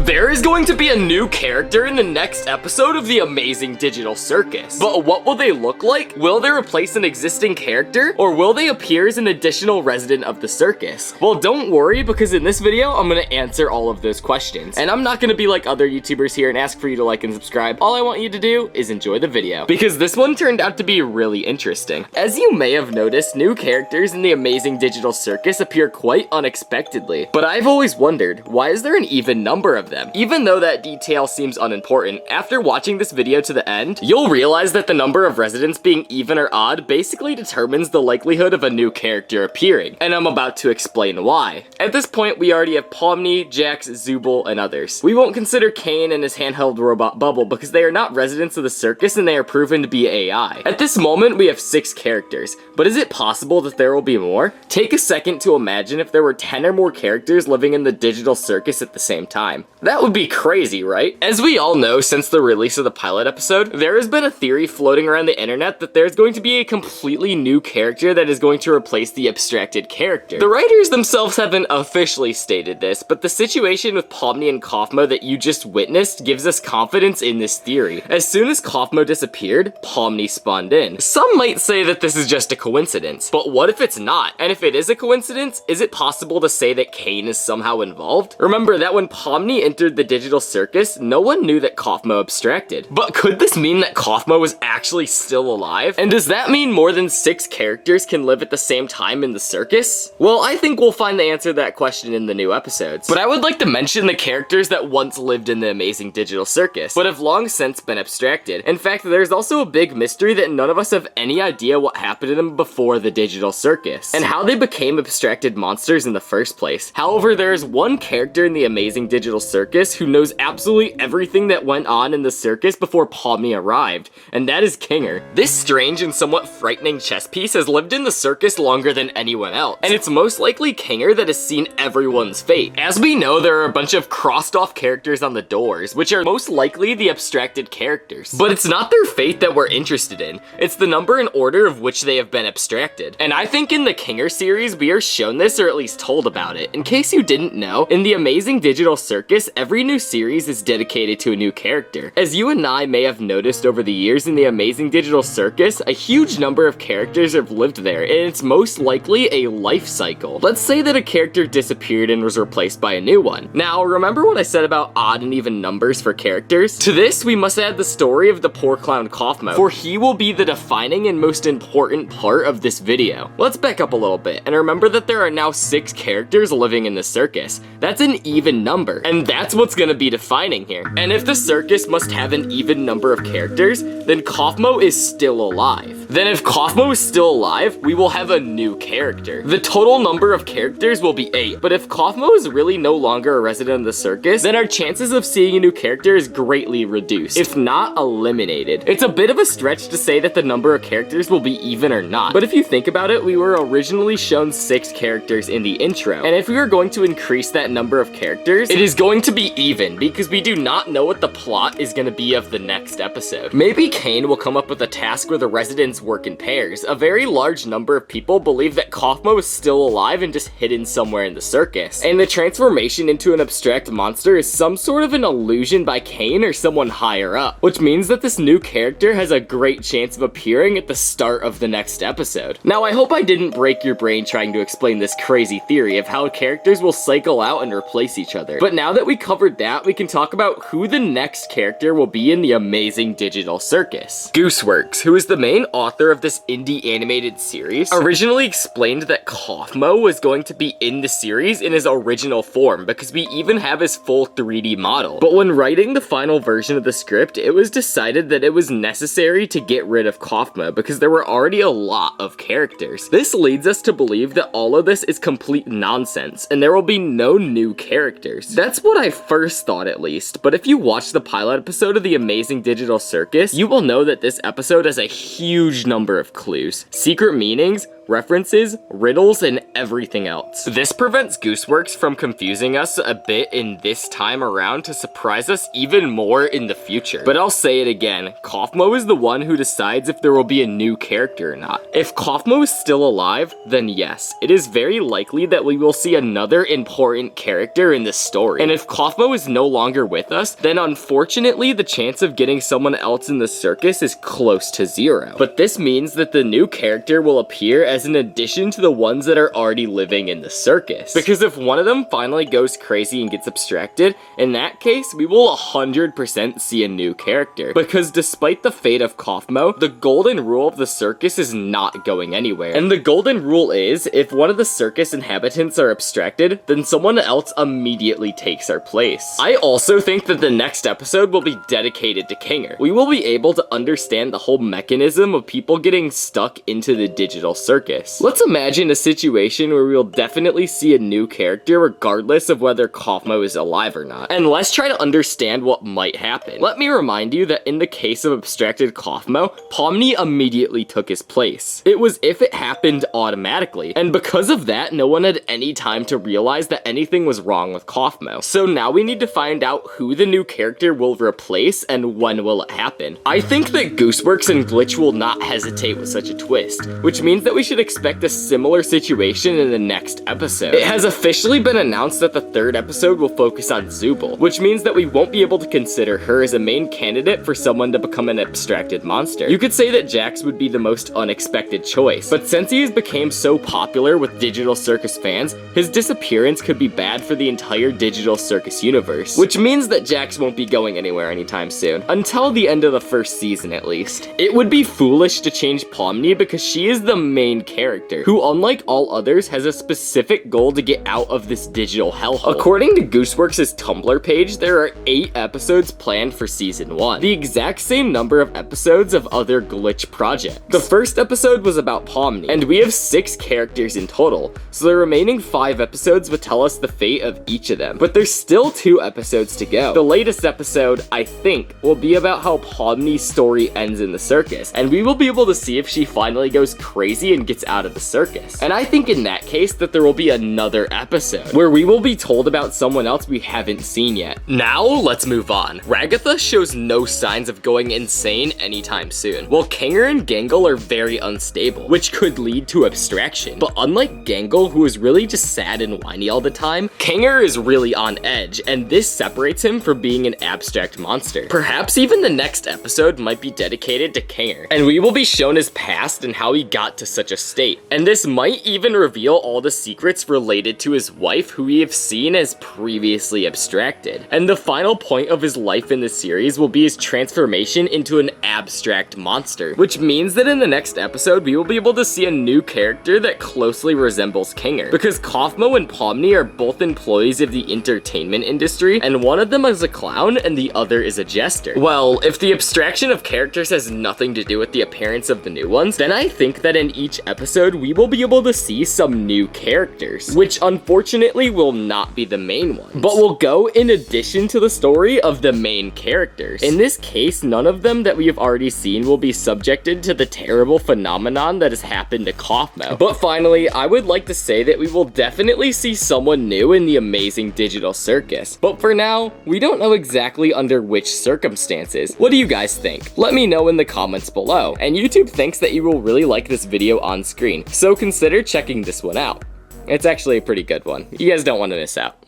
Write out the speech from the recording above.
There is going to be a new character in the next episode of the Amazing Digital Circus. But what will they look like? Will they replace an existing character? Or will they appear as an additional resident of the circus? Well, don't worry, because in this video, I'm gonna answer all of those questions. And I'm not gonna be like other YouTubers here and ask for you to like and subscribe. All I want you to do is enjoy the video, because this one turned out to be really interesting. As you may have noticed, new characters in the Amazing Digital Circus appear quite unexpectedly. But I've always wondered, why is there an even number of them? Even though that detail seems unimportant, after watching this video to the end, you'll realize that the number of residents being even or odd basically determines the likelihood of a new character appearing, and I'm about to explain why. At this point, we already have Pomni, Jax, Zooble, and others. We won't consider Kane and his handheld robot Bubble because they are not residents of the circus and they are proven to be AI. At this moment, we have 6 characters, but is it possible that there will be more? Take a second to imagine if there were 10 or more characters living in the digital circus at the same time. That would be crazy, right? As we all know, since the release of the pilot episode, there has been a theory floating around the internet that there's going to be a completely new character that is going to replace the abstracted character. The writers themselves haven't officially stated this, but the situation with Pomni and Kaufmo that you just witnessed gives us confidence in this theory. As soon as Kaufmo disappeared, Pomni spawned in. Some might say that this is just a coincidence, but what if it's not? And if it is a coincidence, is it possible to say that Kane is somehow involved? Remember that when Pomni entered the digital circus, no one knew that Kaufmo abstracted. But could this mean that Kaufmo was actually still alive? And does that mean more than 6 characters can live at the same time in the circus? Well, I think we'll find the answer to that question in the new episodes. But I would like to mention the characters that once lived in the Amazing Digital Circus, but have long since been abstracted. In fact, there's also a big mystery that none of us have any idea what happened to them before the digital circus, and how they became abstracted monsters in the first place. However, there is one character in the Amazing Digital Circus who knows absolutely everything that went on in the circus before Pomni arrived, and that is Kinger. This strange and somewhat frightening chess piece has lived in the circus longer than anyone else, and it's most likely Kinger that has seen everyone's fate. As we know, there are a bunch of crossed off characters on the doors, which are most likely the abstracted characters. But it's not their fate that we're interested in, it's the number and order of which they have been abstracted. And I think in the Kinger series, we are shown this, or at least told about it. In case you didn't know, in the Amazing Digital Circus, every new series is dedicated to a new character. As you and I may have noticed over the years in the Amazing Digital Circus, a huge number of characters have lived there, and it's most likely a life cycle. Let's say that a character disappeared and was replaced by a new one. Now, remember what I said about odd and even numbers for characters? To this, we must add the story of the poor clown Kaufmo, for he will be the defining and most important part of this video. Let's back up a little bit, and remember that there are now 6 characters living in the circus. That's an even number, and that's what's gonna be defining here. And if the circus must have an even number of characters, then Kaufmo is still alive. Then if Kaufmo is still alive, we will have a new character. The total number of characters will be 8, but if Kaufmo is really no longer a resident of the circus, then our chances of seeing a new character is greatly reduced, if not eliminated. It's a bit of a stretch to say that the number of characters will be even or not, but if you think about it, we were originally shown 6 characters in the intro, and if we are going to increase that number of characters, it is going to be even, because we do not know what the plot is going to be of the next episode. Maybe Kane will come up with a task where the residents work in pairs. A very large number of people believe that Kaufmo is still alive and just hidden somewhere in the circus, and the transformation into an abstract monster is some sort of an illusion by Kane or someone higher up, which means that this new character has a great chance of appearing at the start of the next episode. Now, I hope I didn't break your brain trying to explain this crazy theory of how characters will cycle out and replace each other, but now that we covered that, we can talk about who the next character will be in the Amazing Digital Circus. Gooseworks, who is the main author of this indie animated series, originally explained that Kaufmo was going to be in the series in his original form, because we even have his full 3D model. But when writing the final version of the script, it was decided that it was necessary to get rid of Kaufmo because there were already a lot of characters. This leads us to believe that all of this is complete nonsense, and there will be no new characters. That's what I first thought, at least, but if you watch the pilot episode of the Amazing Digital Circus, you will know that this episode has a huge number of clues, secret meanings, references, riddles, and everything else. This prevents Gooseworks from confusing us a bit in this time around to surprise us even more in the future. But I'll say it again, Kaufmo is the one who decides if there will be a new character or not. If Kaufmo is still alive, then yes, it is very likely that we will see another important character in this story. And if Kaufmo is no longer with us, then unfortunately the chance of getting someone else in the circus is close to zero. But this means that the new character will appear as an addition to the ones that are already living in the circus. Because if one of them finally goes crazy and gets abstracted, in that case, we will 100% see a new character. Because despite the fate of Kaufmo, the golden rule of the circus is not going anywhere. And the golden rule is, if one of the circus inhabitants are abstracted, then someone else immediately takes our place. I also think that the next episode will be dedicated to Kinger. We will be able to understand the whole mechanism of people getting stuck into the digital circus. Let's imagine a situation where we will definitely see a new character regardless of whether Kaufmo is alive or not. And let's try to understand what might happen. Let me remind you that in the case of abstracted Kaufmo, Pomni immediately took his place. It was if it happened automatically, and because of that, no one had any time to realize that anything was wrong with Kaufmo. So now we need to find out who the new character will replace and when will it happen. I think that Gooseworks and Glitch will not hesitate with such a twist, which means that we should expect a similar situation in the next episode. It has officially been announced that the third episode will focus on Zooble, which means that we won't be able to consider her as a main candidate for someone to become an abstracted monster. You could say that Jax would be the most unexpected choice, but since he has become so popular with Digital Circus fans, his disappearance could be bad for the entire Digital Circus universe, which means that Jax won't be going anywhere anytime soon, until the end of the first season at least. It would be foolish to change Pomni because she is the main character, who unlike all others has a specific goal to get out of this digital hellhole. According to Gooseworks' Tumblr page, there are 8 episodes planned for season 1, the exact same number of episodes of other Glitch projects. The first episode was about Pomni, and we have 6 characters in total, so the remaining 5 episodes would tell us the fate of each of them. But there's still 2 episodes to go. The latest episode, I think, will be about how Pomni's story ends in the circus, and we will be able to see if she finally goes crazy and gets out of the circus. And I think in that case that there will be another episode where we will be told about someone else we haven't seen yet. Now let's move on. Ragatha shows no signs of going insane anytime soon, while Kinger and Gangle are very unstable, which could lead to abstraction. But unlike Gangle, who is really just sad and whiny all the time, Kinger is really on edge, and this separates him from being an abstract monster. Perhaps even the next episode might be dedicated to Kinger, and we will be shown his past and how he got to such a state. And this might even reveal all the secrets related to his wife, who we have seen as previously abstracted. And the final point of his life in the series will be his transformation into an abstract monster, which means that in the next episode, we will be able to see a new character that closely resembles Kinger, because Kaufmo and Pomni are both employees of the entertainment industry, and one of them is a clown and the other is a jester. Well, if the abstraction of characters has nothing to do with the appearance of the new ones, then I think that in each episode, we will be able to see some new characters, which unfortunately will not be the main ones, but will go in addition to the story of the main characters. In this case, none of them that we have already seen will be subjected to the terrible phenomenon that has happened to Kaufmo. But finally, I would like to say that we will definitely see someone new in the amazing Digital Circus. But for now, we don't know exactly under which circumstances. What do you guys think? Let me know in the comments below. And YouTube thinks that you will really like this video on screen, so consider checking this one out. It's actually a pretty good one. You guys don't want to miss out.